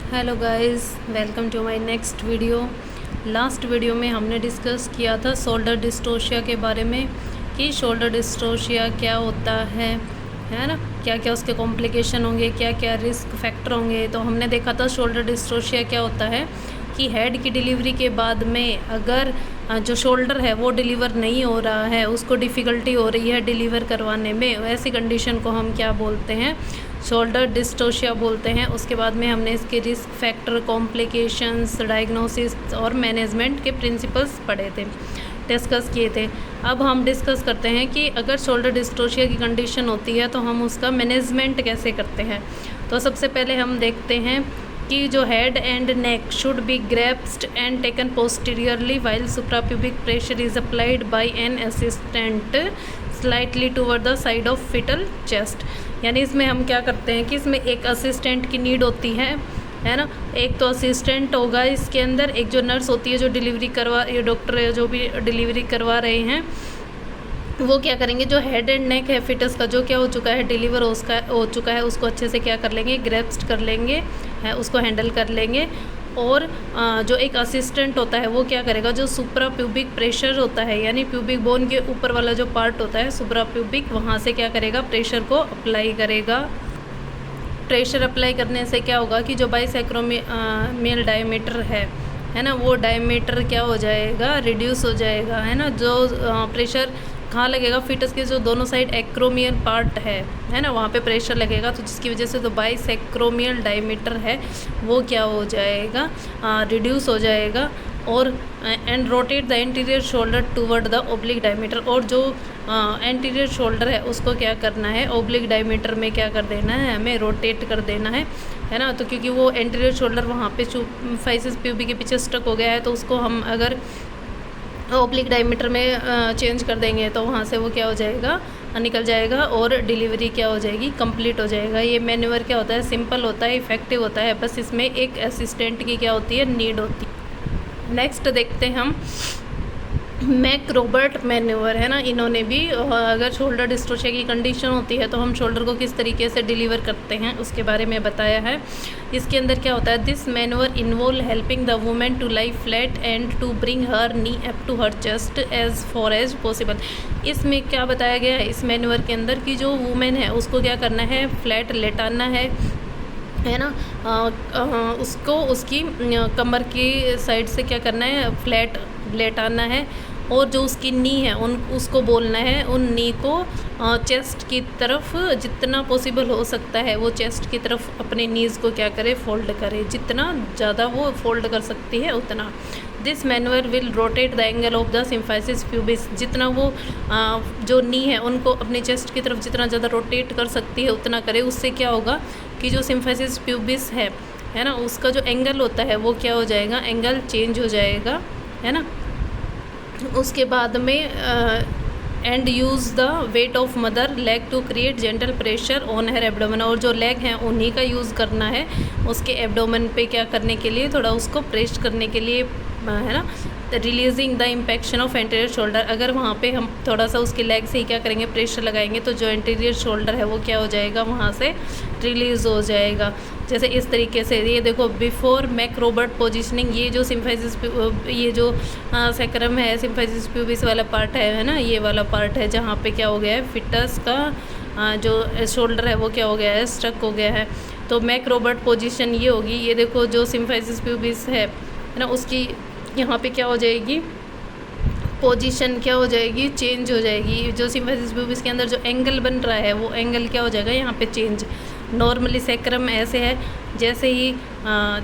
Hello guys, welcome to my next video. Last video में हमने discuss किया था शोल्डर डिस्टोशिया के बारे में कि शोल्डर डिस्टोशिया क्या होता है ना, क्या क्या उसके कॉम्प्लिकेशन होंगे, क्या क्या रिस्क फैक्टर होंगे। तो हमने देखा था शोल्डर डिस्टोशिया क्या होता है कि हेड की डिलीवरी के बाद में अगर जो शोल्डर है वो डिलीवर नहीं हो रहा है, उसको डिफ़िकल्टी हो रही है डिलीवर करवाने में, ऐसी कंडीशन को हम क्या बोलते हैं, शोल्डर डिस्टोशिया बोलते हैं। उसके बाद में हमने इसके रिस्क फैक्टर, कॉम्प्लिकेशंस, डायग्नोसिस और मैनेजमेंट के प्रिंसिपल्स पढ़े थे, डिस्कस किए थे। अब हम डिस्कस करते हैं कि अगर शोल्डर डिस्टोशिया की कंडीशन होती है तो हम उसका मैनेजमेंट कैसे करते हैं। तो सबसे पहले हम देखते हैं कि जो head and neck should be grasped and taken posteriorly while suprapubic pressure is applied by an assistant slightly toward the side of fetal chest. यानी इसमें हम क्या करते हैं कि इसमें एक असिस्टेंट की नीड होती है ना। एक तो असिस्टेंट होगा इसके अंदर, एक जो नर्स होती है जो डिलीवरी करवा, ये डॉक्टर जो भी डिलीवरी करवा रहे हैं वो क्या करेंगे, जो हेड एंड नेक है फिटस का, जो क्या हो चुका है, डिलीवर हो चुका है, उसको अच्छे से क्या कर लेंगे, ग्रैप्स्ड कर लेंगे, है उसको हैंडल कर लेंगे। और जो एक असिस्टेंट होता है वो क्या करेगा, जो सुप्रा प्यूबिक प्रेशर होता है, यानी प्यूबिक बोन के ऊपर वाला जो पार्ट होता है सुप्रा प्यूबिक, वहाँ से क्या करेगा, प्रेशर को अप्लाई करेगा। प्रेशर अप्लाई करने से क्या होगा कि जो बाइसेक्रोमियल डायमीटर है ना, वो डायमीटर क्या हो जाएगा, रिड्यूस हो जाएगा, है ना। जो प्रेशर कहाँ लगेगा, फिटस के जो दोनों साइड एक्रोमियल पार्ट है ना, वहाँ पे प्रेशर लगेगा, तो जिसकी वजह से जो बाइसेक्रोमियल डायमीटर है वो क्या हो जाएगा, रिड्यूस हो जाएगा। और and rotate the anterior shoulder toward the oblique diameter, और जो एंटीरियर शोल्डर है उसको क्या करना है, ओब्लिक डायमीटर में क्या कर देना है, हमें रोटेट कर देना है ना। तो क्योंकि वो एंटीरियर शोल्डर वहाँ पे फाइसिस प्यूबिक के पीछे स्टक हो गया है, तो उसको हम अगर ओब्लिक डायमीटर में चेंज कर देंगे तो वहाँ से वो क्या हो जाएगा, निकल जाएगा और डिलीवरी क्या हो जाएगी, कंप्लीट हो जाएगा। ये मैन्यूवर क्या होता है, सिंपल होता है, इफ़ेक्टिव होता है, बस इसमें एक असिस्टेंट की क्या होती है, नीड होती है। नेक्स्ट देखते हैं हम मैक-रोबर्ट मैन्यूवर, है ना। इन्होंने भी अगर शोल्डर डिस्टोशिया की कंडीशन होती है तो हम शोल्डर को किस तरीके से डिलीवर करते हैं उसके बारे में बताया है। इसके अंदर क्या होता है, this manoeuvre involve helping the women to lie flat and to bring her knee up to her chest as far as possible. इसमें क्या बताया गया है इस मैन्यूवर के अंदर कि जो वुमेन है उसको क्या करना है, फ्लैट लेटाना है ना। उसको उसकी कमर की साइड से क्या करना है, फ्लैट लेटाना है, और जो उसकी नी है उसको बोलना है, उन नी को चेस्ट की तरफ जितना पॉसिबल हो सकता है वो चेस्ट की तरफ अपने नीज़ को क्या करे, फोल्ड करे, जितना ज़्यादा वो फोल्ड कर सकती है उतना। This manoeuvre will rotate the angle of the symphysis pubis, जितना वो जो नी है उनको अपने चेस्ट की तरफ जितना ज़्यादा रोटेट कर सकती है उतना करे। उससे क्या होगा कि जो सिम्फाइसिस प्यूबिस है ना, उसका जो एंगल होता है वो क्या हो जाएगा, एंगल चेंज हो जाएगा, है ना। उसके बाद में and use the weight of mother leg to create gentle pressure on her abdomen, और जो लेग हैं उन्हीं का यूज़ करना है उसके एब्डोमेन पे क्या करने के लिए, थोड़ा उसको प्रेस करने के लिए, है ना। Releasing the impaction of anterior shoulder, अगर वहाँ पे हम थोड़ा सा उसके लेग से ही क्या करेंगे, प्रेशर लगाएंगे तो जो एंटीरियर शोल्डर है वो क्या हो जाएगा, वहाँ से रिलीज़ हो जाएगा। जैसे इस तरीके से ये देखो, बिफोर मैक-रोबर्ट पोजिशनिंग, ये जो सिम्फाइसिस, ये जो सैक्रम है, सिम्फाइसिस प्यूबिस वाला पार्ट है ना, ये वाला पार्ट है जहाँ पे क्या हो गया है, फिटस का जो शोल्डर है वो क्या हो गया है, स्टक हो गया है। तो मैक-रोबर्ट पोजीशन ये होगी, ये देखो जो सिम्फाइसिस प्यूबिस है ना, उसकी यहाँ पे क्या हो जाएगी, पोजीशन क्या हो जाएगी, चेंज हो जाएगी। जो सिम्फाइसिस प्यूबिस के अंदर जो एंगल बन रहा है वो एंगल क्या हो जाएगा, यहाँ पे चेंज। नॉर्मली सैक्रम ऐसे है, जैसे ही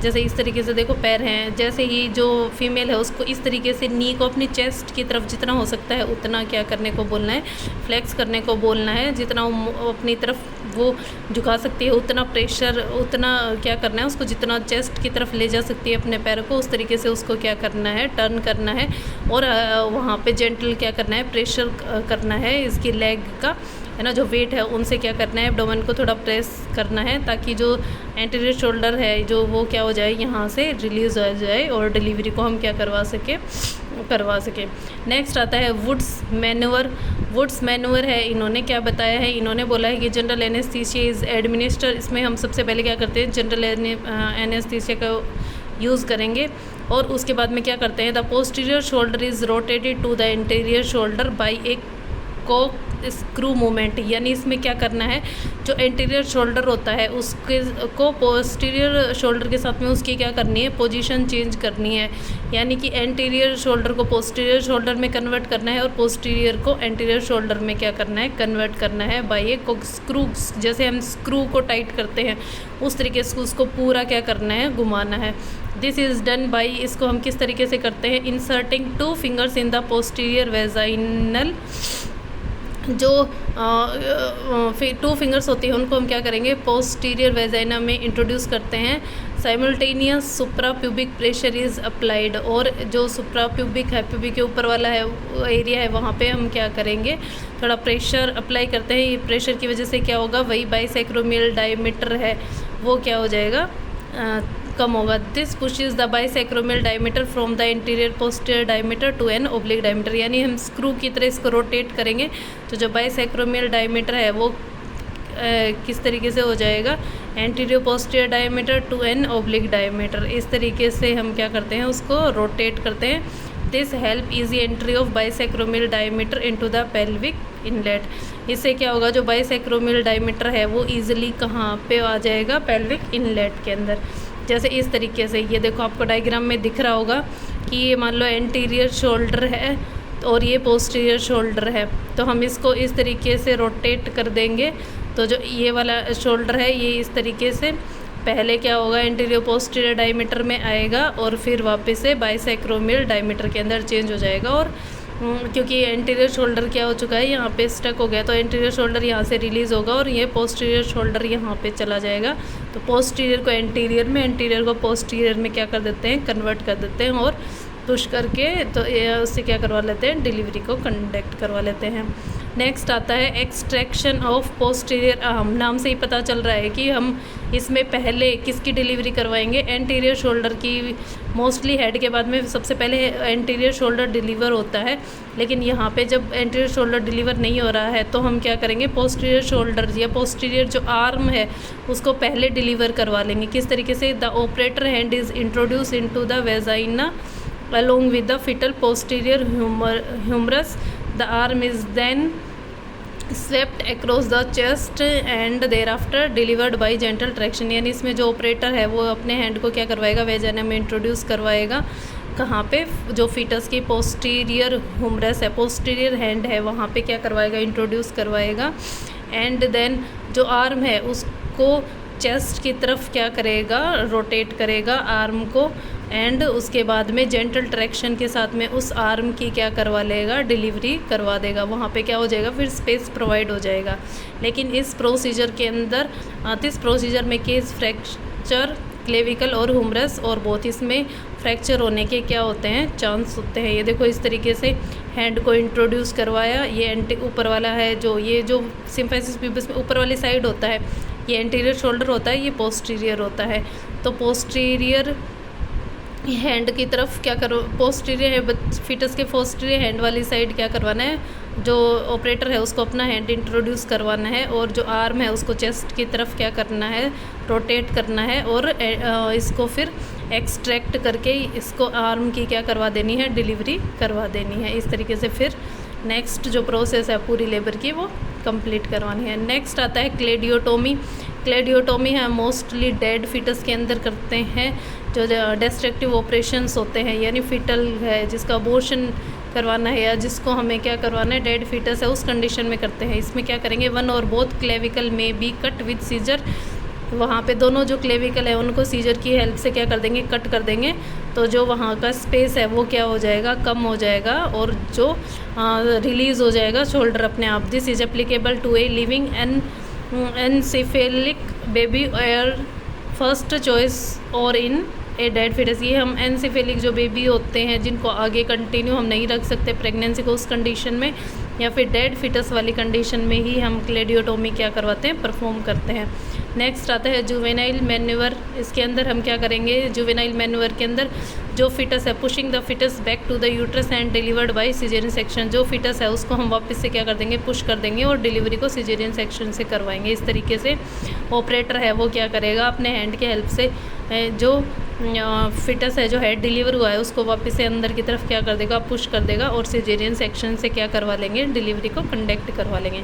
जैसे इस तरीके से देखो पैर हैं, जैसे ही जो फीमेल है उसको इस तरीके से नी को अपनी चेस्ट की तरफ जितना हो सकता है उतना क्या करने को बोलना है, फ्लेक्स करने को बोलना है। जितना वो अपनी तरफ वो झुका सकती है उतना प्रेशर, उतना क्या करना है, उसको जितना चेस्ट की तरफ ले जा सकती है अपने पैर को, उस तरीके से उसको क्या करना है, टर्न करना है, और वहाँ पे जेंटल क्या करना है, प्रेशर करना है इसकी लेग का, है ना। जो वेट है उनसे क्या करना है, एब्डोमेन को थोड़ा प्रेस करना है ताकि जो एंटीरियर शोल्डर है जो वो क्या हो जाए, यहाँ से रिलीज़ हो जाए और डिलीवरी को हम क्या करवा सके। नेक्स्ट आता है वुड्स मैन्यूवर। वुड्स मैनुअर है, इन्होंने क्या बताया है, इन्होंने बोला है कि जनरल एनेस्थीसिया इज़ एडमिनिस्टर। इसमें हम सबसे पहले क्या करते हैं, जनरल एनेस्थीसिया का यूज़ करेंगे और उसके बाद में क्या करते हैं, the posterior shoulder is rotated to the interior shoulder by a corkscrew movement. यानी इसमें क्या करना है, जो इंटीरियर शोल्डर होता है उसके को पोस्टीरियर शोल्डर के साथ में उसकी क्या करनी है, पोजीशन चेंज करनी है। यानी कि एंटीरियर शोल्डर को पोस्टीरियर शोल्डर में कन्वर्ट करना है और पोस्टीरियर को एंटीरियर शोल्डर में क्या करना है, कन्वर्ट करना है बाई ए स्क्रू। जैसे हम स्क्रू को टाइट करते हैं उस तरीके से उसको पूरा क्या करना है, घुमाना है। दिस इज़ डन बाई, इसको हम किस तरीके से करते हैं, inserting 2 fingers in the posterior vaginal. जो 2 फिंगर्स होती हैं उनको हम क्या करेंगे, पोस्टीरियर वेजाइना में इंट्रोड्यूस करते हैं। Simultaneous supra pubic pressure is applied, और जो सुप्रा प्यूबिक है, प्यूबिक के ऊपर वाला है एरिया है, वहाँ पे हम क्या करेंगे, थोड़ा प्रेशर अप्लाई करते हैं। ये प्रेशर की वजह से क्या होगा, वही बाइसेक्रोमियल डायमीटर है वो क्या हो जाएगा, कम होगा। This pushes the bisacromial diameter from the interior posterior diameter to an oblique diameter. यानी हम स्क्रू की तरह इसको रोटेट करेंगे तो जो बाइसेक्रोमियल डायमीटर है वो किस तरीके से हो जाएगा, anterior posterior diameter to an oblique diameter. इस तरीके से हम क्या करते हैं, उसको रोटेट करते हैं। This help easy entry of bisacromial diameter into the pelvic inlet. इससे क्या होगा, जो बाइसेक्रोमियल डायमीटर है वो ईजिली कहाँ पे आ जाएगा, पेल्विक इनलेट के अंदर। जैसे इस तरीके से, ये देखो आपको डायग्राम में दिख रहा होगा कि ये मान लो एंटीरियर शोल्डर है और ये पोस्टीरियर शोल्डर है, तो हम इसको इस तरीके से रोटेट कर देंगे तो जो ये वाला शोल्डर है ये इस तरीके से पहले क्या होगा, एंटीरियर पोस्टीरियर डायमीटर में आएगा और फिर वापस से बाइसेक्रोमियल डायमीटर के अंदर चेंज हो जाएगा। और क्योंकि एंटीरियर शोल्डर क्या हो चुका है, यहाँ पे स्टक हो गया, तो एंटीरियर शोल्डर यहाँ से रिलीज़ होगा और ये पोस्टीरियर शोल्डर यहाँ पे चला जाएगा। तो पोस्टीरियर को एंटीरियर में, एंटीरियर को पोस्टीरियर में क्या कर देते हैं, कन्वर्ट कर देते हैं और पुश करके तो ये उससे क्या करवा लेते हैं, डिलीवरी को कंडक्ट करवा लेते हैं। नेक्स्ट आता है एक्सट्रैक्शन ऑफ पोस्टीरियर आर्म। नाम से ही पता चल रहा है कि हम इसमें पहले किसकी डिलीवरी करवाएंगे, एंटीरियर शोल्डर की। मोस्टली हेड के बाद में सबसे पहले एंटीरियर शोल्डर डिलीवर होता है, लेकिन यहाँ पे जब एंटीरियर शोल्डर डिलीवर नहीं हो रहा है तो हम क्या करेंगे, पोस्टीरियर शोल्डर या पोस्टीरियर जो आर्म है उसको पहले डिलीवर करवा लेंगे। किस तरीके से, the operator hand is introduce into the vagina along with the fetal posterior humerus. The arm is then swept across the chest and thereafter delivered by gentle traction। यानी इसमें जो ऑपरेटर है वो अपने हैंड को क्या करवाएगा, वेजाइना में इंट्रोड्यूस करवाएगा। कहाँ पे, जो फीटस की पोस्टीरियर ह्यूमरस है, पोस्टीरियर हैंड है, वहाँ पे क्या करवाएगा, इंट्रोड्यूस करवाएगा। एंड देन जो आर्म है उसको चेस्ट की तरफ क्या करेगा, रोटेट करेगा आर्म को, एंड उसके बाद में जेंटल ट्रैक्शन के साथ में उस आर्म की क्या करवा लेगा, डिलीवरी करवा देगा। वहाँ पे क्या हो जाएगा, फिर स्पेस प्रोवाइड हो जाएगा। लेकिन इस प्रोसीजर के अंदर, इस प्रोसीजर में केस फ्रैक्चर क्लेविकल और ह्यूमरस और बोथ, इसमें फ्रैक्चर होने के क्या होते हैं, चांस होते हैं। ये देखो इस तरीके से हैंड को इंट्रोड्यूस करवाया, ये ऊपर वाला है, जो ये जो सिम्फाइसिस प्यूबिस में ऊपर वाली साइड होता है ये एंटीरियर शोल्डर होता है, ये पोस्टीरियर होता है। तो पोस्टीरियर हैंड की तरफ क्या करो, पोस्टीरियर फीटस के पोस्टीरियर हैंड वाली साइड क्या करवाना है, जो ऑपरेटर है उसको अपना हैंड इंट्रोड्यूस करवाना है, और जो आर्म है उसको चेस्ट की तरफ क्या करना है, रोटेट करना है, और इसको फिर एक्सट्रैक्ट करके इसको आर्म की क्या करवा देनी है, डिलीवरी करवा देनी है। इस तरीके से फिर नेक्स्ट जो प्रोसेस है पूरी लेबर की वो कंप्लीट करवानी है। नेक्स्ट आता है क्लेडियोटोमी। क्लेडियोटोमी है मोस्टली डेड फीटस के अंदर करते हैं, जो डिस्ट्रक्टिव ऑपरेशंस होते हैं, यानी फीटल है जिसका अबॉर्शन करवाना है या जिसको हमें क्या करवाना है, डेड फीटस है उस कंडीशन में करते हैं। इसमें क्या करेंगे, वन और बोथ क्लेविकल में बी कट विद सीजर। वहाँ पे दोनों जो क्लेविकल है उनको सीजर की हेल्प से क्या कर देंगे, कट कर देंगे, तो जो वहाँ का स्पेस है वो क्या हो जाएगा, कम हो जाएगा, और जो रिलीज़ हो जाएगा शोल्डर अपने आप। This is applicable to a living anencephalic baby air first choice और इन ए डेड फिटस, ये हम एनसेफेलिक जो बेबी होते हैं जिनको आगे कंटिन्यू हम नहीं रख सकते प्रेगनेंसी को, उस कंडीशन में या फिर डेड फिटस वाली कंडीशन में ही हम क्लेडियोटोमी क्या करवाते हैं, परफॉर्म करते हैं। नेक्स्ट आता है जुवेनाइल मैन्यूवर। इसके अंदर हम क्या करेंगे, जुवेनाइल मैन्यूवर के अंदर जो फिटस है, pushing the fetus back to the uterus and delivered by caesarean section, जो फिटस है उसको हम वापस से क्या कर देंगे, पुश कर देंगे और डिलीवरी को सिजेरियन सेक्शन से करवाएंगे। इस तरीके से ऑपरेटर है वो क्या करेगा, अपने हैंड के हेल्प से जो फिटस है जो हेड डिलीवर हुआ है उसको वापस से अंदर की तरफ क्या कर देगा, पुश कर देगा और सिजेरियन सेक्शन से क्या करवा लेंगे, डिलीवरी को कंडक्ट करवा लेंगे।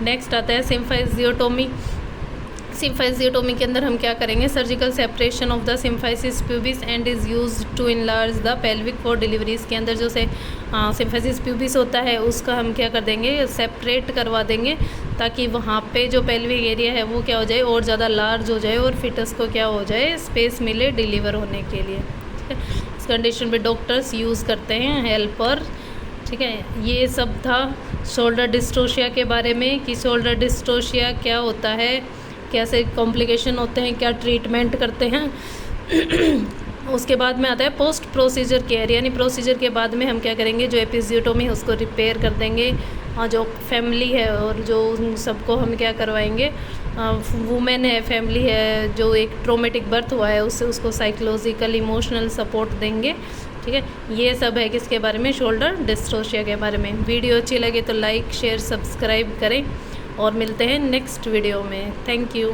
नेक्स्ट आता है सिम्फाइजियोटोमी। सिम्फाइजियोटोमी के अंदर हम क्या करेंगे, surgical separation of the symphysis pubis and is used to enlarge the pelvic for deliveries. के अंदर जो सिम्फाइसिस प्यूबिस होता है उसका हम क्या कर देंगे, सेपरेट करवा देंगे ताकि वहाँ पे जो पेल्विक एरिया है वो क्या हो जाए, और ज़्यादा लार्ज हो जाए और फिटस को क्या हो जाए, स्पेस मिले डिलीवर होने के लिए। ठीक है, इस कंडीशन में डॉक्टर्स यूज़ करते हैं हेल्पर। ठीक है, ये सब था शोल्डर डिस्ट्रोशिया के बारे में कि शोल्डर डिस्ट्रोशिया क्या होता है, कैसे कॉम्प्लिकेशन होते हैं, क्या ट्रीटमेंट करते हैं। उसके बाद में आता है पोस्ट प्रोसीजर केयर, यानी प्रोसीजर के बाद में हम क्या करेंगे, जो एपिजियोटोमी है उसको रिपेयर कर देंगे और जो फैमिली है और जो उन सबको हम क्या करवाएंगे, वुमेन है, फैमिली है जो एक ट्रोमेटिक बर्थ हुआ है उससे उसको साइकोलॉजिकल इमोशनल सपोर्ट देंगे। ठीक है, ये सब है किसके बारे में, शोल्डर डिस्ट्रोशिया के बारे में। वीडियो अच्छी लगे तो लाइक शेयर सब्सक्राइब करें और मिलते हैं नेक्स्ट वीडियो में। Thank you.